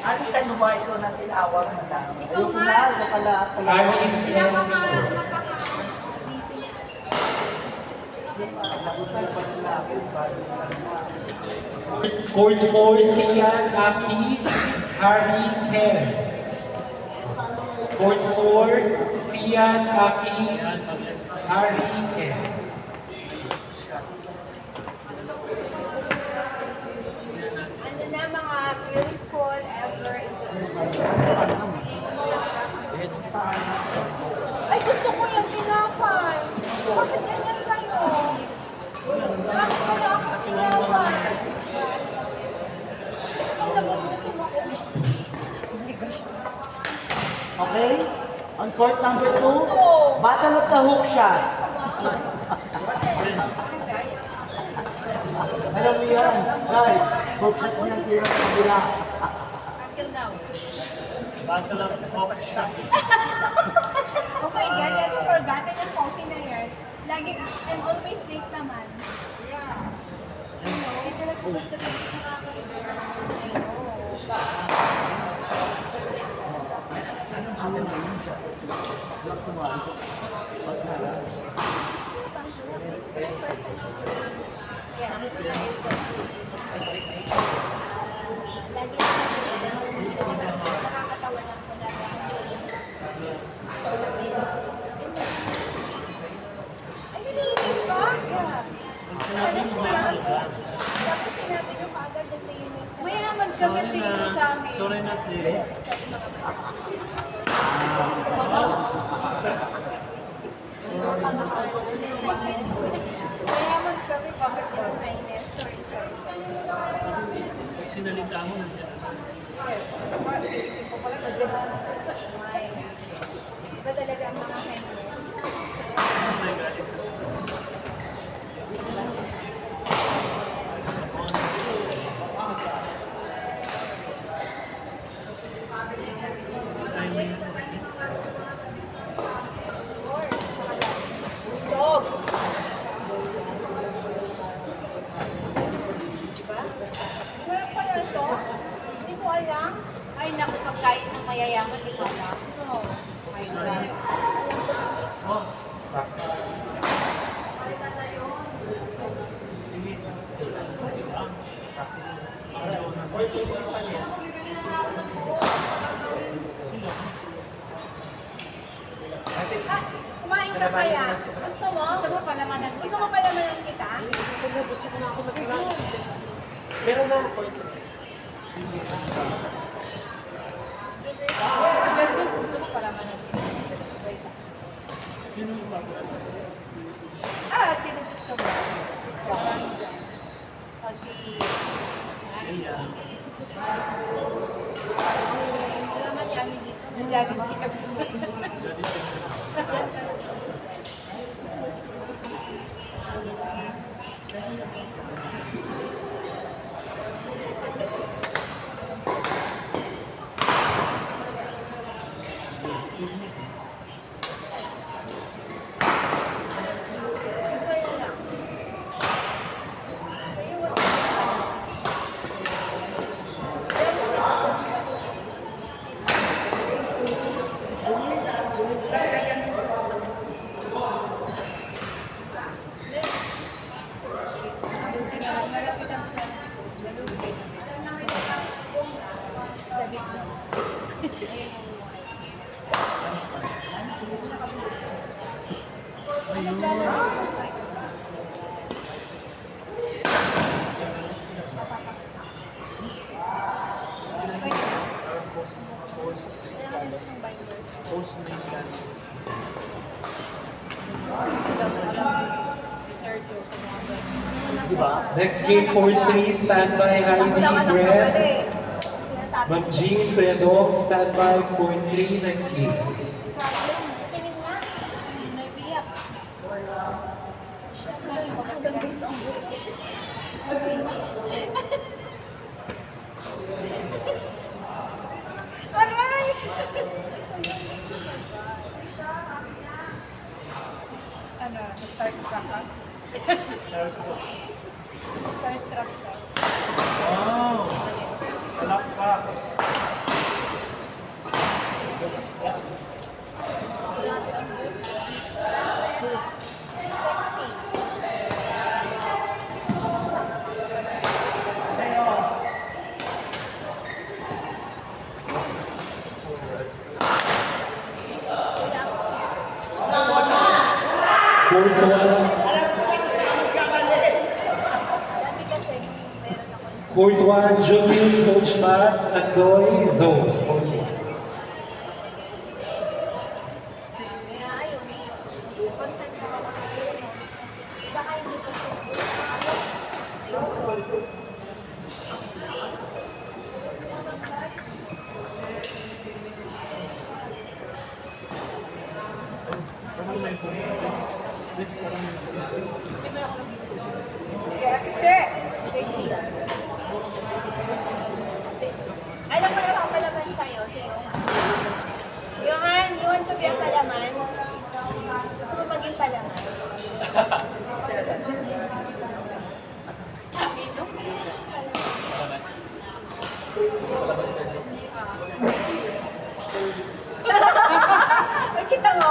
Alis, ano ba ikaw na tinawag, madam? Ikaw nga. Alice Sila and mga Nico. busy niya. Court 4, Sian, Aki, Harry, Ken. Court 4, Sian, Aki, Harry, Ken. Ano na mga beautiful ever. Ay, gusto ko yung tinapay. Bakit ganyan kayo? Bakit wala akong tinapay? Ang nagugutom ako. Okay? On court number 2, Battle of the Hook Shot. Alam mo yan, guys. Hook shot niya ang tira sa kabila. Until now. Battle of Hook Shot. Oh my God, never forgotten yung coffee na yan. Lagi, I'm always late naman. Yeah. Kaya talaga gusto ko yung nakaka-remember. Anong hamon na yun siya? Black tomato. Ba't na lang? Lagi nakakatawa lang ko na ay, nililinis ba? Yeah. Tapos sinabi nyo kaagad na linis. May naman kami dito sa amin. Sorry not please. May naman kami bakit yung linis. Sorry. Pag sinalita mo, nandiyan. Isip ko pala iba talaga ang mga kindness. May galing sa timing. Usog! Diba? Wala pala ito. Hindi ko alam. Ay, naku, pagkain ng mayayaman, hindi ko alam. No. My God. Oh. Sige. Ah, kumain ka kaya? Gusto mo? Gusto mo palamanan? Gusto mo palamanan kita? Gusto ko na ako mag-run. Meron na ako. Sir Vince, gusto mo palamanan kita? Sino yung bago? Ah, sino gusto mo? O si... Salamat kami dito. Si Daddy Chica. Post na yung galing. Sergio sa mga ganyan. Di ba? Next game, Court 3, standby, Heidi, Brett. Sinasabi Ma'am Jean, Predong, standby, Court 3, next game. Tingin nga. Naibiyak. Aray! Ano, starstruck ka? Starstruck. Starstruck ka. Wow! Palakpak. Sexy. Court 1. Dati kasi, meron ako. Court 1, Julius, Coach Mats, Andoy, Zone. Court 1. Kaya ayun, content na ako. Baka hindi ko Parang may phone. This parang may phone. Check! Okay, Chia. Alam mo na ako palaman sa'yo. Sino? Johan, you want to be a palaman? Gusto mo maging palaman? Sino? Nakita mo?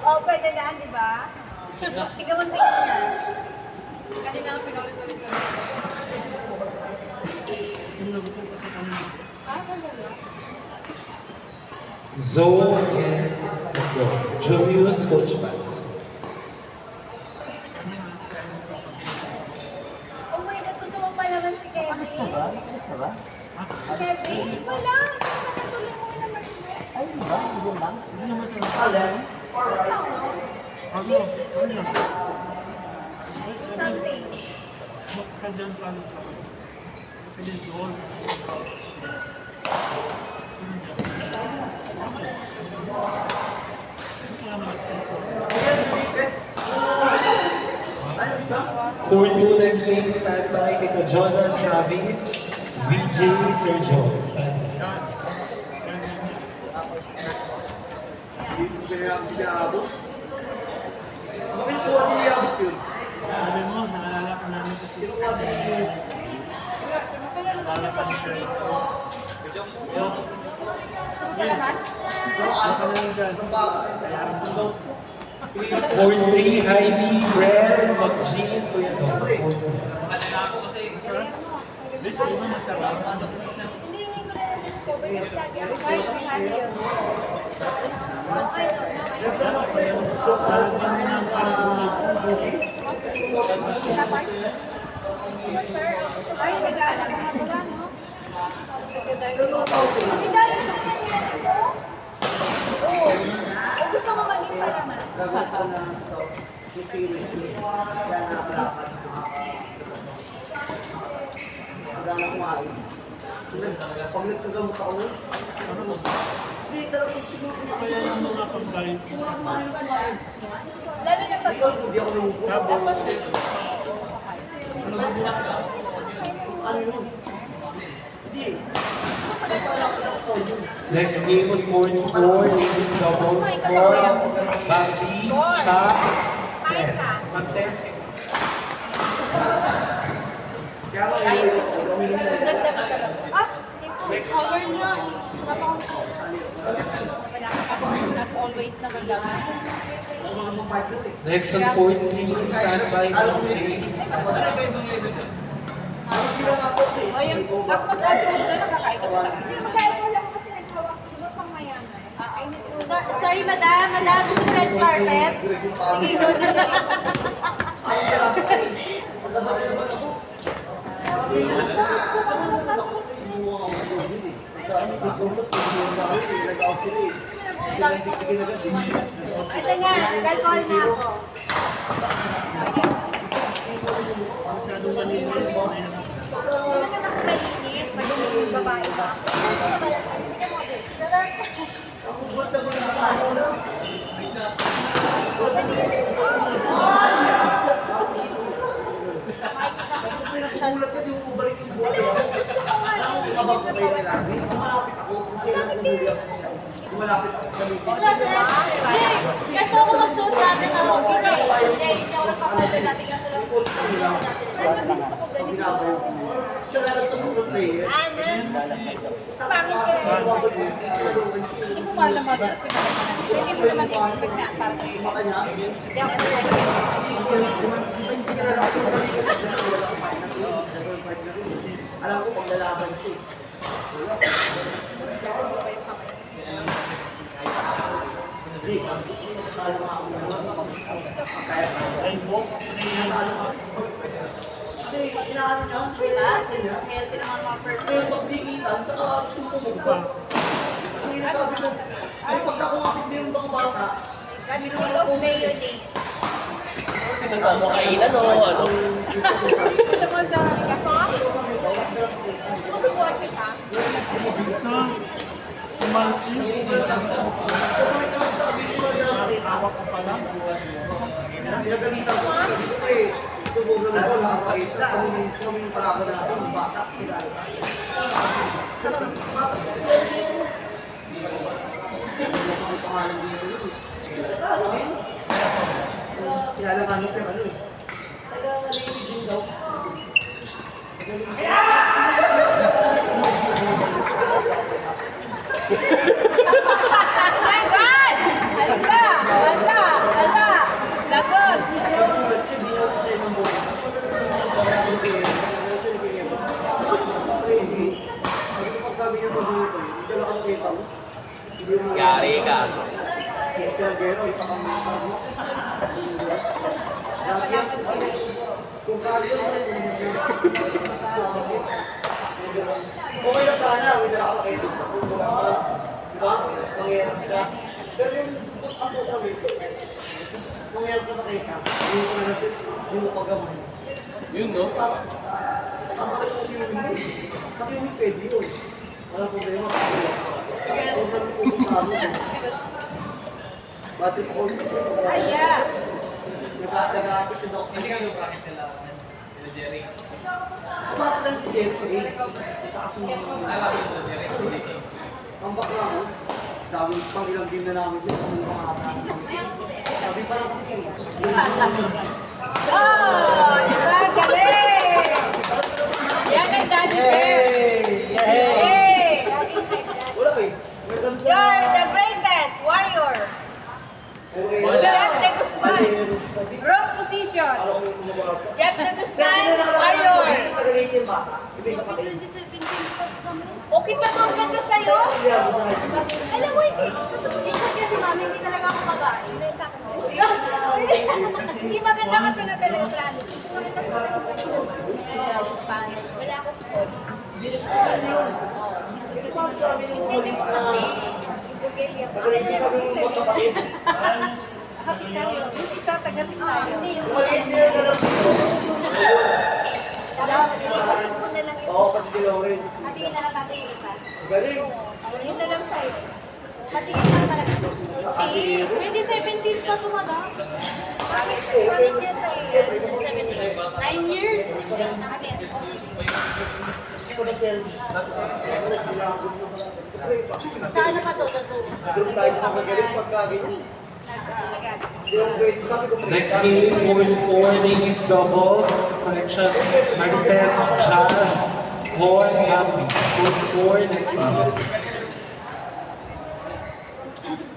Oh, pwede na, di ba? Ikaw ang tingin niya. Kanina ang pinaulit-ulit ko. Yung nagutom kasi kami. Zone and Andoy. Julius, Coach Mats. Oh my God, gusto mong palaman si Kevin? Kamusta ba? Kamusta ba? Si Kevin? Wala. Patuloy mo naman mo. Ay, di ba? Hindi lang. Hindi naman talaga. Alam? Ano? Ano? Something. Ka dyan sa ano sa Philip Gold. Court 2, next game, standby. Tito Jonah, Travis, VJ, Sergio. Standby. Bakit kuha niliyabot yun? Sabi mo, naalala ka namin sa Kinuha niliyabot. naalala ka ni Sherry. Yo. Baka na lang dyan. Bayaran mo daw. Court 3, Heidi, Fred, McGean, Kuya Dong. Court 2. Bis, di ba masarap? Hindi ko na na-discover kasi lagi ako kahit may hali yun. Okay, no. Lalagyan mo ng parang Tapos, gusto mo, sir? Ay, nag-aalam na wala, no? Hindi dahil sa nangyayari mo? Oo. O gusto mo maging palaman? Gagawin ko na ito. Seriously. Kaya nakakalakan. Wala na kumain. Pag nagkagamot ako, hindi talagang siguro kaya yung mga pagkain sa kumain kumain. Lalo na pag... Ikaw, hindi ako nangupo. Tapos, Ano yun? Hindi. Next game on Court 4, ladies doubles, score, Bambi, Cha, kain ka. Mag-test. Kaya nga, uminom na. Dagdag ka lang. Ah! Cover na. As always naman lang. Next on Court 3, standby, MJ. O yung, pag mag-alcohol ka, nakakain ka pa sa akin. Hindi, mag-alcohol ako kasi naghawak. Di ba pang mayaman? Sorry, madam. Madam, gusto mo red carpet? Sige, go na lang. Ito nga, nag-alcohol na ako. masyadong malinis. Hindi naman ako malinis. Malinis yung babae ba? Alam mo, mas gusto ko nga yung Ganito ako magsuot natin ng BJ. Hindi ako kapatid natin ganito lang po. Kasi gusto ko ganito. Siya lang ito sa player. Pangit ka rin. Hindi mo malaman at hindi mo naman expect na para sa'yo. Hindi ako Alam ko pag lalaban siya. Kasi inaano niya, healthy naman mga person. kasi pagdikitan, saka suko mo pa. Ang inasabi ko, ay pagkakumapit din yung mga bata, God full of mayonnaise. Nagkamakainan o ano? Gusto mo sa ako? Gusto mo sa ka? Tumalas yun. Awak ko pala. pinagalitan ko kasi tubugan na ako nakakakita. Kami yung palaban natin, yung bata, kilala. Ang pangalan dito yun. Kilala kami sa ano eh. Taga Lady June daw. Oh my God! Ala! Ala! Ala! Lagos! Yari ka. Okay lang sana, may dala ka kayo sa puto ka. Diba? Mangyayarap ka. Pero yung ako kami, mangyayarap ka makita, hindi mo natin, hindi mo pagamay. Yun no? Ang kayo yung sabi yung pwede yun. Walang problema. Huwag kami pupuntahan mo. Bati po ulit. Aya! Nagkakagapit yung docs. Hindi ka yung bracket nila Jerry. Bakit lang si Jeffrey? Kasi ang bakla mo, dami pang ilang game na namin yun. Ang mga ata. Sabi pa lang kasi Oh! Diba? Galing! Yan ang Daddy Bear! Yay! wala eh. May ganun sa- You're the greatest warrior! Okay. Jeff de Guzman! Wrong position! Jeff de Guzman, warrior! Tagalitin ba? Ibig kapatid. Okay ka mo, ang ganda sa'yo? Alam mo, hindi. Minsan kasi mami, hindi talaga ako babae. Hindi maganda kasi nga talaga promise. Gusto mo kita sa pangit. Wala ako sa body. Beautiful. Kasi hindi mo kasi. Ibugay yan. Hapit tayo. Yung isa, tagapit tayo. Hindi yung Maliit din yung ganun. tapos, i-push mo na lang Oo, pati si Lawrence. Hatiin na lang natin yung isa. Galing. Yun na lang sa'yo. Kasi yun lang talaga. 2017 pa tumaga. Bakit niya sa'yo yan? 9 years. Sa ano pa to? Sa Zoom? Doon tayo sa magaling pagkagaling. Yung wait, sabi ko, Next game, court 4, ladies doubles. Connection, Marites, Chaz, Horn, Happy. Court 4, next game.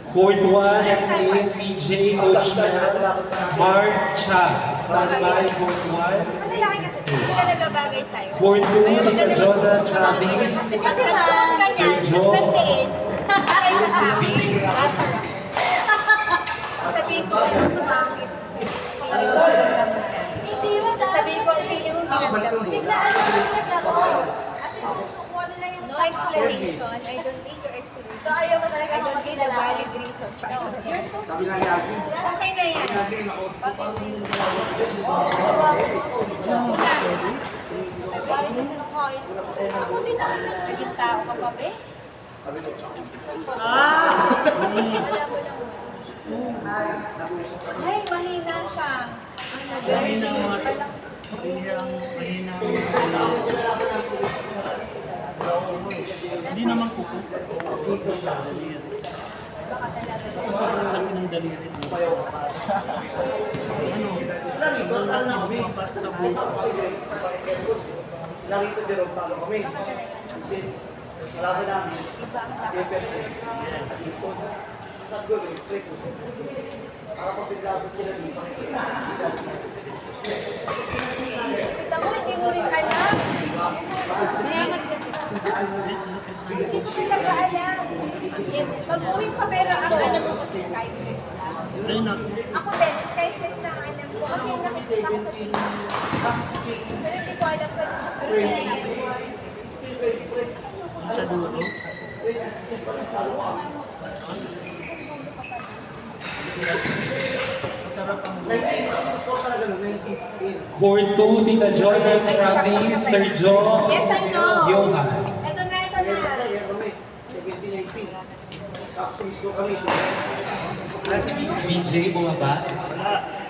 Court 1, next game, PJ, Coach Matt, Mark, Cha. Stand by, Court 1. Malalaki kasi hindi talaga bagay sa'yo. Court 2, Ayaw Tita maganda Jonah, magsuot ng mga Travis. ganyan. Kasi pag nagsuot ka niyan, nagbantiin, ay ka sa akin. Basher. Sabihin ko sa'yo, pangit. Feeling ko ganda mo na. Hindi mo sabihin ko, ang feeling mo ginanda mo. Biglaan mo lang naglaro. Kasi kukuha nila yung no explanation. I don't need your explanation. So ayaw mo talaga I don't need a valid reason. You're so sabi nga Yagi. okay na yan. Yagi, ako. Nagbaling kasi ng kain. Ako din naman ng chicken tao ka pa, be? Sabi ko, Alam mo lang. Ay, mahina siya. Mahina ang mga mahina ang hindi naman kuko. Sobrang laki ng daliri mo. Ano? Narito, talo na kami. Narito, Jerome, talo kami. Malaban namin. Para pag pinagabot sila dito. Kita mo, hindi mo rin alam. Mayaman kasi. Hindi ko talaga alam. Yes, pag-uwi pa pero ang alam ko kasi Skyflex lang. Ayun na. Ako din, Skyflex na ang alam ko kasi yung nakikita ko sa TV. Pero hindi ko alam pa siya sa Pilipinas. Sa dulo. Masarap ang 19, score talaga nun, 19. Court 2, Tita Joy and Travis, Sir Joe, Yes, I know. Johan. Ito na, ito na. Kaya kami, 17-19. Tapos score kami. Si BJ bumaba.